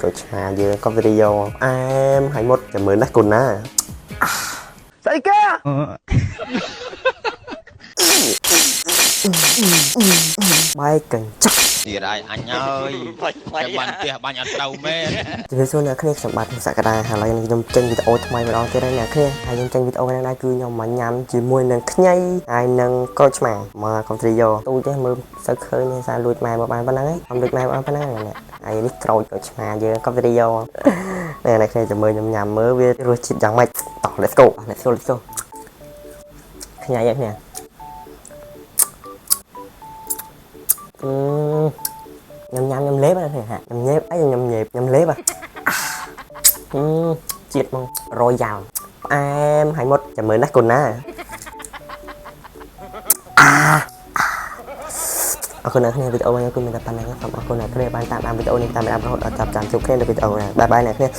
Cậu cha vừa có video em 21 จะเหมือนนักกุลนะใส่แกbay cần chắc Thì đây anh ơi cái bàn kia bàn ăn đầu mê ជំរាបសួរអ្នកគ្នាខ្ញុំបាទសក្តាហើយឡើយខ្ញុំចេញវីដេអូថ្មីម្ដងទៀតហើយអ្នកគ្នាហើយខ្ញុំចេញវីដេអូនេះដែរគឺខ្ញុំមកញ៉ាំជាមួយនឹងខ្ញីហើយនឹងកូចឆ្មាមកកុំត្រីយោទូចេះមើលសឹកឃើញសារលួចម៉ែមកបានប៉ុណ្ណឹងឯងខ្ញុំលួចម៉ែបានប៉ុណ្ណឹងនេះហើយនេះក្រូចកូចឆ្មាយើងកុំត្រីយោនេះអ្នកគ្នាចាំមើលខ្ញុំញ៉ាំមើលវារសជាតិយ៉ាងម៉េចតោះ let's go ខ្ញីឯគ្នាnhầm lép á hả nhầm nhép ấy nhầm lép à chết mong rồi vào em 21 chả mới nát cồn á aku nak kena video banyak aku minta pandang apa aku nak kena bantai video ni kita ambil apa chạm chạm chụp kena video này bye bye này